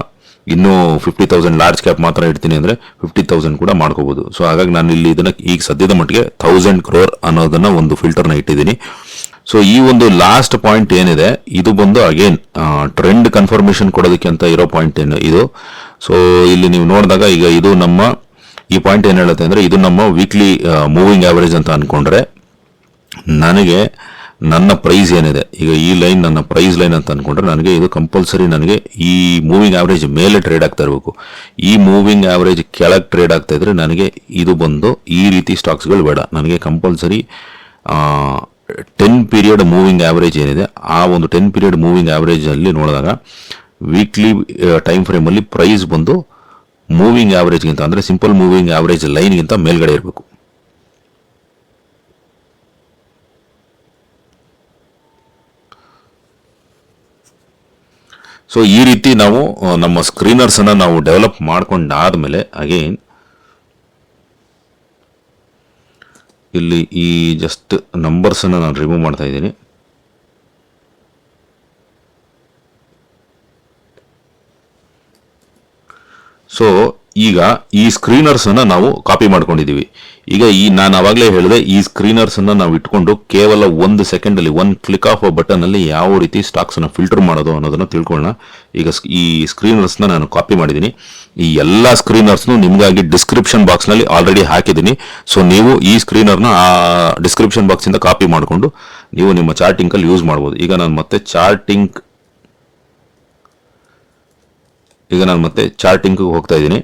ಇನ್ನೂ 50,000 ಲಾರ್ಜ್ ಕ್ಯಾಪ್ ಮಾತ್ರ ಇಡ್ತೀನಿ ಅಂದ್ರೆ 50,000 ಕೂಡ ಮಾಡ್ಕೋಬಹುದು. ಸೊ ಹಾಗಾಗಿ ನಾನು ಇಲ್ಲಿ ಇದನ್ನ ಈಗ ಸದ್ಯದ ಮಟ್ಟಿಗೆ 1000 crore ಅನ್ನೋದನ್ನ ಒಂದು ಫಿಲ್ಟರ್ನ ಇಟ್ಟಿದ್ದೀನಿ. ಸೊ ಈ ಒಂದು ಲಾಸ್ಟ್ ಪಾಯಿಂಟ್ ಏನಿದೆ ಇದು ಬಂದು ಅಗೇನ್ ಟ್ರೆಂಡ್ ಕನ್ಫರ್ಮೇಶನ್ ಕೊಡೋದಕ್ಕೆ ಅಂತ ಇರೋ ಪಾಯಿಂಟ್ ಏನು ಇದು. ಸೊ ಇಲ್ಲಿ ನೀವು ನೋಡಿದಾಗ ಈಗ ಇದು ನಮ್ಮ ಈ ಪಾಯಿಂಟ್ ಏನ್ ಹೇಳುತ್ತೆ ಅಂದ್ರೆ ಇದು ನಮ್ಮ ವೀಕ್ಲಿ ಮೂವಿಂಗ್ ಆವರೇಜ್ ಅಂತ ಅನ್ಕೊಂಡ್ರೆ ನನಗೆ ನನ್ನ ಪ್ರೈಸ್ ಏನಿದೆ ಈಗ ಈ ಲೈನ್ ನನ್ನ ಪ್ರೈಸ್ ಲೈನ್ ಅಂತ ಅನ್ಕೊಂಡ್ರೆ ನನಗೆ ಇದು ಕಂಪಲ್ಸರಿ ನನಗೆ ಈ ಮೂವಿಂಗ್ ಆವರೇಜ್ ಮೇಲೆ ಟ್ರೇಡ್ ಆಗ್ತಾ ಇರಬೇಕು. ಈ ಮೂವಿಂಗ್ ಆವರೇಜ್ ಕೆಳಗೆ ಟ್ರೇಡ್ ಆಗ್ತಾ ಇದ್ರೆ ನನಗೆ ಇದು ಬಂದು ಈ ರೀತಿ ಸ್ಟಾಕ್ಸ್ಗಳು ಬೇಡ. ನನಗೆ ಕಂಪಲ್ಸರಿ 10 ಪೀರಿಯಡ್ ಮೂವಿಂಗ್ ಆವರೇಜ್ ಏನಿದೆ ಆ ಒಂದು 10 ಪೀರಿಯಡ್ ಮೂವಿಂಗ್ ಆವರೇಜ್ ಅಲ್ಲಿ ನೋಡಿದಾಗ ವೀಕ್ಲಿ ಟೈಮ್ ಫ್ರೇಮ್ ಅಲ್ಲಿ ಪ್ರೈಸ್ ಬಂದು ಮೂವಿಂಗ್ ಆವರೇಜ್ಗಿಂತ ಅಂದ್ರೆ ಸಿಂಪಲ್ ಮೂವಿಂಗ್ ಆವರೇಜ್ ಲೈನ್ಗಿಂತ ಮೇಲ್ಗಡೆ ಇರಬೇಕು. ಸೊ ಈ ರೀತಿ ನಾವು ನಮ್ಮ ಸ್ಕ್ರೀನರ್ಸ್ ಅನ್ನ ನಾವು ಡೆವಲಪ್ ಮಾಡ್ಕೊಂಡಾದ್ಮೇಲೆ ಅಗೇನ್ ಇಲ್ಲಿ ಈ ಜಸ್ಟ್ ನಂಬರ್ಸ್ ಅನ್ನ ನಾನು ರಿಮೂವ್ ಮಾಡ್ತಾ ಇದ್ದೀನಿ. ಸೊ ಈಗ ಈ ಸ್ಕ್ರೀನರ್ಸ್ ಅನ್ನ ನಾವು ಕಾಪಿ ಮಾಡ್ಕೊಂಡಿದೀವಿ. ಈಗ ನಾನು ಅವಾಗಲೇ ಹೇಳಿದೆ ಈ ಸ್ಕ್ರೀನರ್ಸ್ ಅನ್ನ ನಾವು ಇಟ್ಕೊಂಡು ಕೇವಲ 1 ಸೆಕೆಂಡ್ ಅಲ್ಲಿ 1 ಕ್ಲಿಕ್ ಆಫ್ ಬಟನ್ ಅಲ್ಲಿ ಯಾವ ರೀತಿ ಸ್ಟಾಕ್ಸ್ ಅನ್ನ ಫಿಲ್ಟರ್ ಮಾಡೋದು ಅನ್ನೋದನ್ನ ತಿಳ್ಕೊಳ್ಳೋಣ. ಈಗ ಈ ಸ್ಕ್ರೀನರ್ಸ್ ನ ನಾನು ಕಾಪಿ ಮಾಡಿದ್ದೀನಿ. ಈ ಎಲ್ಲಾ ಸ್ಕ್ರೀನರ್ಸ್ ನಿಮ್ಗಾಗಿ ಡಿಸ್ಕ್ರಿಪ್ಷನ್ ಬಾಕ್ಸ್ ನಲ್ಲಿ ಆಲ್ರೆಡಿ ಹಾಕಿದ್ದೀನಿ. ಸೊ ನೀವು ಈ ಸ್ಕ್ರೀನರ್ ನ ಆ ಡಿಸ್ಕ್ರಿಪ್ಷನ್ ಬಾಕ್ಸ್ ಇಂದ ಕಾಪಿ ಮಾಡಿಕೊಂಡು ನೀವು ನಿಮ್ಮ ಚಾರ್ಟಿಂಗ್ ಅಲ್ಲಿ ಯೂಸ್ ಮಾಡಬಹುದು. ಈಗ ನಾನು ಮತ್ತೆ ಚಾರ್ಟಿಂಗ್ ಹೋಗ್ತಾ ಇದ್ದೀನಿ.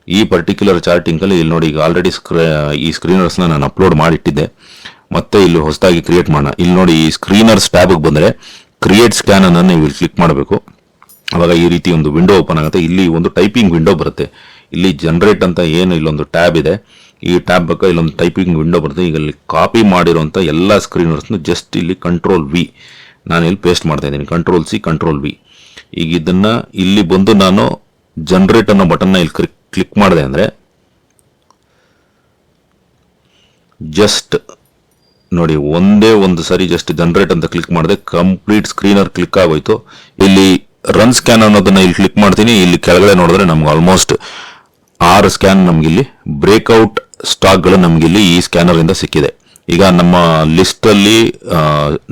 ಈ ಪರ್ಟಿಕ್ಯುಲರ್ ಚಾರ್ಟಿಂಗ್ ಅಲ್ಲಿ ಇಲ್ಲಿ ನೋಡಿ ಈಗ ಆಲ್ರೆಡಿ ಈ ಸ್ಕ್ರೀನರ್ಸ್ ನಾನು ಅಪ್ಲೋಡ್ ಮಾಡಿಟ್ಟಿದ್ದೆ. ಮತ್ತೆ ಇಲ್ಲಿ ಹೊಸದಾಗಿ ಕ್ರಿಯೇಟ್ ಮಾಡೋಣ. ಇಲ್ಲಿ ನೋಡಿ ಈ ಸ್ಕ್ರೀನರ್ಸ್ ಟ್ಯಾಬ್ ಬಂದ್ರೆ ಕ್ರಿಯೇಟ್ ಸ್ಕ್ಯಾನ್ ಅನ್ನು ನೀವು ಕ್ಲಿಕ್ ಮಾಡಬೇಕು. ಅವಾಗ ಈ ರೀತಿ ಒಂದು ವಿಂಡೋ ಓಪನ್ ಆಗುತ್ತೆ. ಇಲ್ಲಿ ಒಂದು ಟೈಪಿಂಗ್ ವಿಂಡೋ ಬರುತ್ತೆ. ಇಲ್ಲಿ ಜನರೇಟ್ ಅಂತ ಏನು ಇಲ್ಲೊಂದು ಟ್ಯಾಬ್ ಇದೆ. ಈ ಟ್ಯಾಬ್ ಬೇಕಾ ಇಲ್ಲೊಂದು ಟೈಪಿಂಗ್ ವಿಂಡೋ ಬರುತ್ತೆ. ಈಗ ಇಲ್ಲಿ ಕಾಪಿ ಮಾಡಿರುವಂತ ಎಲ್ಲಾ ಸ್ಕ್ರೀನರ್ಸ್ ಜಸ್ಟ್ ಇಲ್ಲಿ Ctrl+V ನಾನು ಇಲ್ಲಿ ಪೇಸ್ಟ್ ಮಾಡ್ತಾ ಇದ್ದೀನಿ. Ctrl+C Ctrl+V. ಈಗ ಇದನ್ನ ಇಲ್ಲಿ ಬಂದು ನಾನು ಜನರೇಟ್ ಅನ್ನೋ ಬಟನ್ ನ ಇಲ್ಲಿ ಕ್ಲಿಕ್ ಮಾಡಿದೆ ಅಂದ್ರೆ ಜಸ್ಟ್ ನೋಡಿ ಒಂದೇ ಒಂದು ಸರಿ ಜಸ್ಟ್ ಜನರೇಟ್ ಅಂತ ಕ್ಲಿಕ್ ಮಾಡಿದೆ, ಕಂಪ್ಲೀಟ್ ಸ್ಕ್ರೀನರ್ ಕ್ಲಿಕ್ ಆಗೋಯ್ತು. ಇಲ್ಲಿ ರನ್ ಸ್ಕ್ಯಾನ್ ಅನ್ನೋದನ್ನ ಇಲ್ಲಿ ಕ್ಲಿಕ್ ಮಾಡ್ತೀನಿ. ಇಲ್ಲಿ ಕೆಳಗಡೆ ನೋಡಿದ್ರೆ ನಮ್ಗೆ ಆಲ್ಮೋಸ್ಟ್ 6 ಸ್ಕ್ಯಾನ್ ನಮ್ಗೆ ಇಲ್ಲಿ ಬ್ರೇಕ್ಔಟ್ ಸ್ಟಾಕ್ಗಳು ನಮ್ಗೆ ಇಲ್ಲಿ ಈ ಸ್ಕ್ಯಾನರ್ ಇಂದ ಸಿಕ್ಕಿದೆ. ಈಗ ನಮ್ಮ ಲಿಸ್ಟ್ ಅಲ್ಲಿ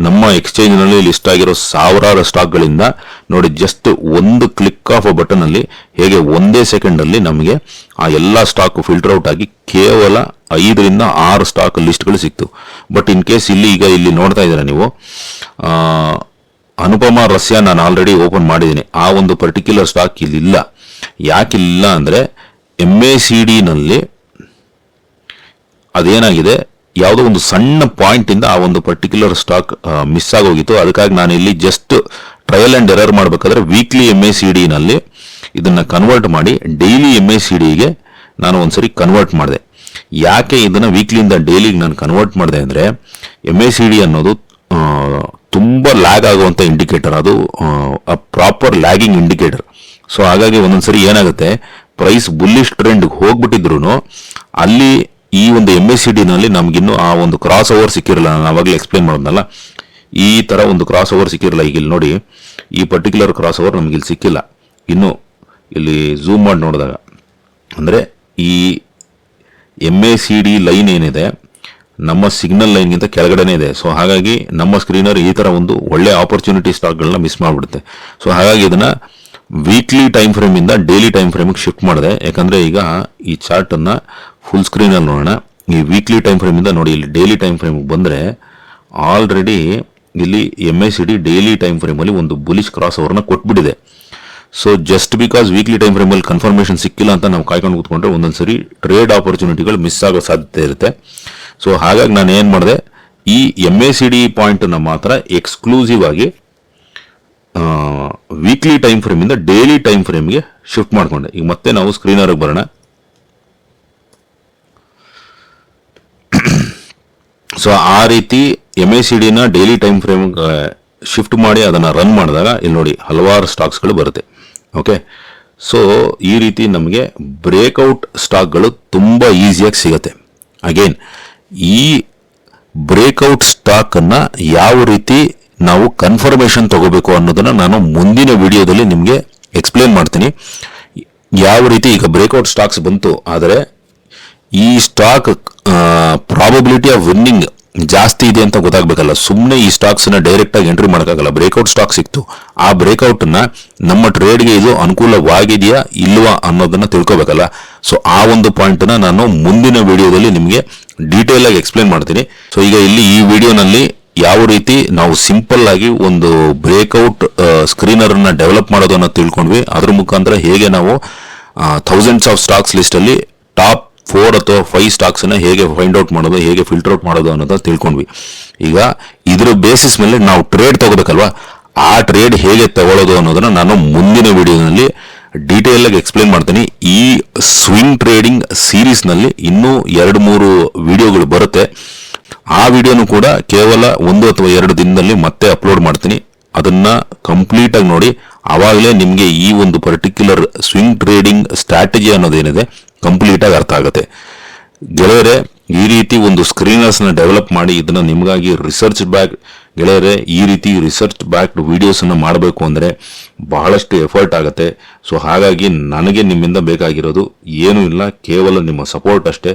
ನಮ್ಮ ಎಕ್ಸ್ಚೇಂಜ್ ನಲ್ಲಿ ಲಿಸ್ಟ್ ಆಗಿರೋ ಸಾವಿರಾರು ಸ್ಟಾಕ್ಗಳಿಂದ ನೋಡಿ ಜಸ್ಟ್ ಒಂದು ಕ್ಲಿಕ್ ಆಫ್ ಬಟನ್ ಅಲ್ಲಿ ಹೇಗೆ ಒಂದೇ ಸೆಕೆಂಡ್ ಅಲ್ಲಿ ನಮಗೆ ಆ ಎಲ್ಲಾ ಸ್ಟಾಕ್ ಫಿಲ್ಟರ್ ಔಟ್ ಆಗಿ ಕೇವಲ 5 ರಿಂದ 6 ಸ್ಟಾಕ್ ಲಿಸ್ಟ್ಗಳು ಸಿಕ್ತು. ಬಟ್ ಇನ್ ಕೇಸ್ ಇಲ್ಲಿ ನೋಡ್ತಾ ಇದ್ದೀರಾ ನೀವು ಅನುಪಮ ರಸ್ಯಾ ನಾನು ಆಲ್ರೆಡಿ ಓಪನ್ ಮಾಡಿದ್ದೀನಿ. ಆ ಒಂದು ಪರ್ಟಿಕ್ಯುಲರ್ ಸ್ಟಾಕ್ ಇಲ್ಲಿ ಇಲ್ಲ. ಯಾಕಿಲ್ಲ ಅಂದ್ರೆ MACD ನಲ್ಲಿ ಅದೇನಾಗಿದೆ ಯಾವುದೋ ಒಂದು ಸಣ್ಣ ಪಾಯಿಂಟ್ ಇಂದ ಆ ಒಂದು ಪರ್ಟಿಕ್ಯುಲರ್ ಸ್ಟಾಕ್ ಮಿಸ್ ಆಗೋಗಿತ್ತು. ಅದಕ್ಕಾಗಿ ನಾನು ಇಲ್ಲಿ ಜಸ್ಟ್ ಟ್ರಯಲ್ ಅಂಡ್ ಎರರ್ ಮಾಡಬೇಕಾದ್ರೆ ವೀಕ್ಲಿ MACD ನಲ್ಲಿ ಇದನ್ನ ಕನ್ವರ್ಟ್ ಮಾಡಿ ಡೈಲಿ MACDಗೆ ನಾನು ಒಂದ್ಸರಿ ಕನ್ವರ್ಟ್ ಮಾಡಿದೆ. ಯಾಕೆ ಇದನ್ನ ವೀಕ್ಲಿಯಿಂದ ಡೈಲಿಗೆ ನಾನು ಕನ್ವರ್ಟ್ ಮಾಡಿದೆ ಅಂದ್ರೆ MACD ಅನ್ನೋದು ತುಂಬಾ ಲ್ಯಾಗ್ ಆಗುವಂತ ಇಂಡಿಕೇಟರ್, ಅದು ಪ್ರಾಪರ್ ಲ್ಯಾಗಿಂಗ್ ಇಂಡಿಕೇಟರ್. ಸೊ ಹಾಗಾಗಿ ಒಂದೊಂದ್ಸರಿ ಏನಾಗುತ್ತೆ ಪ್ರೈಸ್ ಬುಲ್ಲಿಶ್ ಟ್ರೆಂಡ್ ಹೋಗ್ಬಿಟ್ಟಿದ್ರು ಅಲ್ಲಿ ಈ ಒಂದು MACD ನಲ್ಲಿ ನಮ್ಗಿನ್ನು ಆ ಒಂದು ಕ್ರಾಸ್ ಓವರ್ ಸಿಕ್ಕಿರಲ್ಲ. ನಾನು ಅವಾಗಲೇ ಎಕ್ಸ್ಪ್ಲೇನ್ ಮಾಡೋದಲ್ಲ, ಈ ತರ ಒಂದು ಕ್ರಾಸ್ ಓವರ್ ಸಿಕ್ಕಿರಲ್ಲ. ಈಗ ಇಲ್ಲಿ ನೋಡಿ ಈ ಪರ್ಟಿಕ್ಯುಲರ್ ಕ್ರಾಸ್ ಓವರ್ ನಮ್ಗೆ ಇಲ್ಲಿ ಸಿಕ್ಕಿಲ್ಲ. ಇನ್ನು ಇಲ್ಲಿ ಝೂಮ್ ಮಾಡಿ ನೋಡಿದಾಗ ಅಂದ್ರೆ ಈ MACD ಲೈನ್ ಏನಿದೆ ನಮ್ಮ ಸಿಗ್ನಲ್ ಲೈನ್ಗಿಂತ ಕೆಳಗಡೆನೇ ಇದೆ. ಸೊ ಹಾಗಾಗಿ ನಮ್ಮ ಸ್ಕ್ರೀನರ್ ಈ ತರ ಒಂದು ಒಳ್ಳೆ ಆಪರ್ಚುನಿಟಿ ಸ್ಟಾಕ್ಗಳನ್ನ ಮಿಸ್ ಮಾಡ್ಬಿಡುತ್ತೆ. ಸೊ ಹಾಗಾಗಿ ಇದನ್ನ ವೀಕ್ಲಿ ಟೈಮ್ ಫ್ರೇಮ್ ಇಂದ ಡೈಲಿ ಟೈಮ್ ಫ್ರೇಮ್ಗೆ ಶಿಫ್ಟ್ ಮಾಡಿದೆ. ಯಾಕಂದ್ರೆ ಈಗ ಈ ಚಾರ್ಟ್ ಅನ್ನ ಫುಲ್ ಸ್ಕ್ರೀನ್ ಅಲ್ಲಿ ನೋಡೋಣ. ಈ ವೀಕ್ಲಿ ಟೈಮ್ ಫ್ರೇಮ್ ಇಂದ ನೋಡಿ ಇಲ್ಲಿ ಡೈಲಿ ಟೈಮ್ ಫ್ರೇಮ್ ಬಂದ್ರೆ ಆಲ್ರೆಡಿ ಇಲ್ಲಿ MACD ಡೈಲಿ ಟೈಮ್ ಫ್ರೇಮ್ ಅಲ್ಲಿ ಒಂದು ಬುಲಿಶ್ ಕ್ರಾಸ್ ಓವರ್ ನ ಕೊಟ್ಬಿಟ್ಟಿದೆ. So just because weekly time frame ಅಲ್ಲಿ ಕನ್ಫರ್ಮೇಶನ್ ಸಿಕ್ಕಿಲ್ಲ ಅಂತ ನಾವು ಕಾಯ್ಕೊಂಡು ಕೂತ್ಕೊಂಡ್ರೆ ಒಂದೊಂದ್ಸರಿ ಟ್ರೇಡ್ ಆಪರ್ಚುನಿಟಿಗಳು ಮಿಸ್ ಆಗೋ ಸಾಧ್ಯತೆ ಇರುತ್ತೆ. ಸೊ ಹಾಗಾಗಿ ನಾನು ಏನ್ ಮಾಡಿದೆ ಈ MACD ಪಾಯಿಂಟ್ ನ ಮಾತ್ರ ಎಕ್ಸ್ಕ್ಲೂಸಿವ್ ಆಗಿ ವೀಕ್ಲಿ ಟೈಮ್ ಫ್ರೇಮ್ ಇಂದ ಡೈಲಿ ಟೈಮ್ ಫ್ರೇಮ್ಗೆ ಶಿಫ್ಟ್ ಮಾಡ್ಕೊಂಡೆ. ಈಗ ಮತ್ತೆ ನಾವು ಸ್ಕ್ರೀನರ್ ಬರೋಣ. ಸೊ ಆ ರೀತಿ MACDನ ಡೈಲಿ ಟೈಮ್ ಫ್ರೇಮ್ ಶಿಫ್ಟ್ ಮಾಡಿ ಅದನ್ನು ರನ್ ಮಾಡಿದಾಗ ಇಲ್ಲಿ ನೋಡಿ ಹಲವಾರು ಸ್ಟಾಕ್ಸ್ಗಳು ಬರುತ್ತೆ. ಓಕೆ, ಸೊ ಈ ರೀತಿ ನಮಗೆ ಬ್ರೇಕ್ಔಟ್ ಸ್ಟಾಕ್ಗಳು ತುಂಬ ಈಸಿಯಾಗಿ ಸಿಗುತ್ತೆ. ಅಗೇನ್ ಈ ಬ್ರೇಕ್ಔಟ್ ಸ್ಟಾಕನ್ನು ಯಾವ ರೀತಿ ನಾವು ಕನ್ಫರ್ಮೇಷನ್ ತಗೋಬೇಕು ಅನ್ನೋದನ್ನು ನಾನು ಮುಂದಿನ ವಿಡಿಯೋದಲ್ಲಿ ನಿಮಗೆ ಎಕ್ಸ್ಪ್ಲೇನ್ ಮಾಡ್ತೀನಿ. ಯಾವ ರೀತಿ ಈಗ ಬ್ರೇಕ್ಔಟ್ ಸ್ಟಾಕ್ಸ್ ಬಂತು, ಆದರೆ ಈ ಸ್ಟಾಕ್ ಪ್ರಾಬಬಿಲಿಟಿ ಆಫ್ ವಿನ್ನಿಂಗ್ ಜಾಸ್ತಿ ಇದೆ ಅಂತ ಗೊತ್ತಾಗಬೇಕಲ್ಲ. ಸುಮ್ಮನೆ ಈ ಸ್ಟಾಕ್ಸ್ನ ಡೈರೆಕ್ಟಾಗಿ ಎಂಟ್ರಿ ಮಾಡೋಕ್ಕಾಗಲ್ಲ. ಬ್ರೇಕ್ಔಟ್ ಸ್ಟಾಕ್ ಸಿಕ್ತು, ಆ ಬ್ರೇಕ್ಔಟನ್ನು ನಮ್ಮ ಟ್ರೇಡ್ಗೆ ಇದು ಅನುಕೂಲವಾಗಿದೆಯಾ ಇಲ್ವಾ ಅನ್ನೋದನ್ನು ತಿಳ್ಕೊಬೇಕಲ್ಲ. ಸೊ ಆ ಒಂದು ಪಾಯಿಂಟನ್ನು ನಾನು ಮುಂದಿನ ವಿಡಿಯೋದಲ್ಲಿ ನಿಮಗೆ ಡೀಟೇಲ್ ಆಗಿ ಎಕ್ಸ್ಪ್ಲೇನ್ ಮಾಡ್ತೀನಿ. ಸೊ ಈಗ ಇಲ್ಲಿ ಈ ವಿಡಿಯೋನಲ್ಲಿ ಯಾವ ರೀತಿ ನಾವು ಸಿಂಪಲ್ ಆಗಿ ಒಂದು ಬ್ರೇಕ್ಔಟ್ ಸ್ಕ್ರೀನರ್ ಅನ್ನ ಡೆವಲಪ್ ಮಾಡೋದು ಅನ್ನೋದು ತಿಳ್ಕೊಂಡ್ವಿ. ಅದ್ರ ಮುಖಾಂತರ ಹೇಗೆ ನಾವು ಥೌಸಂಡ್ಸ್ ಆಫ್ ಸ್ಟಾಕ್ಸ್ ಲಿಸ್ಟ್ ಅಲ್ಲಿ ಟಾಪ್ 4 ಅಥವಾ 5 ಸ್ಟಾಕ್ಸ್ ಅನ್ನ ಹೇಗೆ ಫೈಂಡ್ ಔಟ್ ಮಾಡೋದು, ಹೇಗೆ ಫಿಲ್ಟರ್ ಔಟ್ ಮಾಡೋದು ಅನ್ನೋದನ್ನ ತಿಳ್ಕೊಂಡ್ವಿ. ಈಗ ಇದ್ರ ಬೇಸಿಸ್ ಮೇಲೆ ನಾವು ಟ್ರೇಡ್ ತಗೋಬೇಕಲ್ವಾ, ಆ ಟ್ರೇಡ್ ಹೇಗೆ ತಗೊಳ್ಳೋದು ಅನ್ನೋದನ್ನ ನಾನು ಮುಂದಿನ ವಿಡಿಯೋನಲ್ಲಿ ಡೀಟೇಲ್ ಆಗಿ ಎಕ್ಸ್ಪ್ಲೇನ್ ಮಾಡ್ತೀನಿ. ಈ ಸ್ವಿಂಗ್ ಟ್ರೇಡಿಂಗ್ ಸೀರೀಸ್ ನಲ್ಲಿ ಇನ್ನೂ 2-3 ವಿಡಿಯೋಗಳು ಬರುತ್ತೆ. ಆ ವಿಡಿಯೋನು ಕೂಡ ಕೇವಲ 1 ಅಥವಾ 2 ದಿನದಲ್ಲಿ ಮತ್ತೆ ಅಪ್ಲೋಡ್ ಮಾಡ್ತೀನಿ. ಅದನ್ನ ಕಂಪ್ಲೀಟ್ ಆಗಿ ನೋಡಿ, ಆವಾಗಲೇ ನಿಮಗೆ ಈ ಒಂದು ಪರ್ಟಿಕ್ಯುಲರ್ ಸ್ವಿಂಗ್ ಟ್ರೇಡಿಂಗ್ ಸ್ಟ್ರಾಟಜಿ ಅನ್ನೋದೇನಿದೆ ಕಂಪ್ಲೀಟ್ ಆಗಿ ಅರ್ಥ ಆಗುತ್ತೆ. ಗೆಳೆಯರೆ, ಈ ರೀತಿ ಒಂದು ಸ್ಕ್ರೀನರ್ಸ್ ನ ಡೆವಲಪ್ ಮಾಡಿ ಇದನ್ನ ನಿಮಗಾಗಿ ರಿಸರ್ಚ್ ಬ್ಯಾಕ್ ಗೆಳೆಯರೆ, ಈ ರೀತಿ ರಿಸರ್ಚ್ ಬ್ಯಾಕ್ಡ್ ವಿಡಿಯೋಸ್ ಅನ್ನ ಮಾಡಬೇಕು ಅಂದ್ರೆ ಬಹಳಷ್ಟು ಎಫರ್ಟ್ ಆಗುತ್ತೆ. ಸೊ ಹಾಗಾಗಿ ನನಗೆ ನಿಮ್ಮಿಂದ ಬೇಕಾಗಿರೋದು ಏನೂ ಇಲ್ಲ, ಕೇವಲ ನಿಮ್ಮ ಸಪೋರ್ಟ್ ಅಷ್ಟೇ.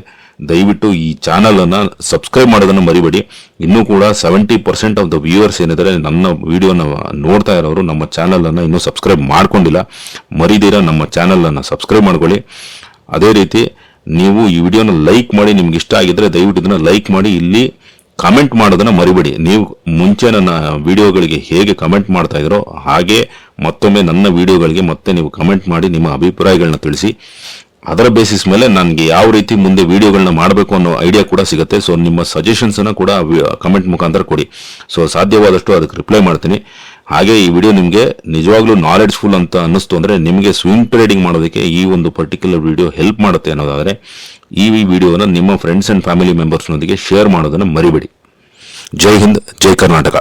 ದಯವಿಟ್ಟು ಈ ಚಾನಲ್ ಅನ್ನ ಸಬ್ಸ್ಕ್ರೈಬ್ ಮಾಡೋದನ್ನ ಮರಿಬೇಡಿ. ಇನ್ನೂ ಕೂಡ 70% ಆಫ್ ದ ವ್ಯೂವರ್ಸ್ ಏನಿದ್ದಾರೆ ನನ್ನ ವಿಡಿಯೋನ ನೋಡ್ತಾ ಇರೋರು ನಮ್ಮ ಚಾನಲ್ ಅನ್ನ ಇನ್ನೂ ಸಬ್ಸ್ಕ್ರೈಬ್ ಮಾಡ್ಕೊಂಡಿಲ್ಲ. ಮರಿದಿರ ನಮ್ಮ ಚಾನಲ್ ಅನ್ನ ಸಬ್ಸ್ಕ್ರೈಬ್ ಮಾಡ್ಕೊಳ್ಳಿ. ಅದೇ ರೀತಿ ನೀವು ಈ ವಿಡಿಯೋನ ಲೈಕ್ ಮಾಡಿ, ನಿಮ್ಗೆ ಇಷ್ಟ ಆಗಿದ್ರೆ ದಯವಿಟ್ಟು ಇದನ್ನ ಲೈಕ್ ಮಾಡಿ. ಇಲ್ಲಿ ಕಮೆಂಟ್ ಮಾಡೋದನ್ನ ಮರಿಬೇಡಿ. ನೀವು ಮುಂಚೆ ನನ್ನ ವಿಡಿಯೋಗಳಿಗೆ ಹೇಗೆ ಕಮೆಂಟ್ ಮಾಡ್ತಾ ಇದ್ರೋ ಹಾಗೆ ಮತ್ತೊಮ್ಮೆ ನನ್ನ ವಿಡಿಯೋಗಳಿಗೆ ಮತ್ತೆ ನೀವು ಕಮೆಂಟ್ ಮಾಡಿ ನಿಮ್ಮ ಅಭಿಪ್ರಾಯಗಳನ್ನ ತಿಳಿಸಿ. ಅದರ ಬೇಸಿಸ್ ಮೇಲೆ ನನಗೆ ಯಾವ ರೀತಿ ಮುಂದೆ ವಿಡಿಯೋಗಳನ್ನ ಮಾಡಬೇಕು ಅನ್ನೋ ಐಡಿಯಾ ಕೂಡ ಸಿಗುತ್ತೆ. ಸೊ ನಿಮ್ಮ ಸಜೆಷನ್ಸ್ ಅನ್ನ ಕೂಡ ಕಮೆಂಟ್ ಮುಖಾಂತರ ಕೊಡಿ. ಸೊ ಸಾಧ್ಯವಾದಷ್ಟು ಅದಕ್ಕೆ ರಿಪ್ಲೈ ಮಾಡ್ತೀನಿ. ಹಾಗೆ ಈ ವಿಡಿಯೋ ನಿಮಗೆ ನಿಜವಾಗ್ಲೂ ನಾಲೆಡ್ಜ್ಫುಲ್ ಅಂತ ಅನ್ನಿಸ್ತು ಅಂದ್ರೆ ನಿಮಗೆ ಸ್ವಿಂಗ್ ಟ್ರೇಡಿಂಗ್ ಮಾಡೋದಕ್ಕೆ ಈ ಒಂದು ಪರ್ಟಿಕ್ಯುಲರ್ ವಿಡಿಯೋ ಹೆಲ್ಪ್ ಮಾಡುತ್ತೆ ಅನ್ನೋದಾದ್ರೆ ಈ ವಿಡಿಯೋನ ನಿಮ್ಮ ಫ್ರೆಂಡ್ಸ್ ಅಂಡ್ ಫ್ಯಾಮಿಲಿ ಮೆಂಬರ್ಸ್ನೊಂದಿಗೆ ಶೇರ್ ಮಾಡೋದನ್ನ ಮರಿಬೇಡಿ. ಜೈ ಹಿಂದ್, ಜೈ ಕರ್ನಾಟಕ.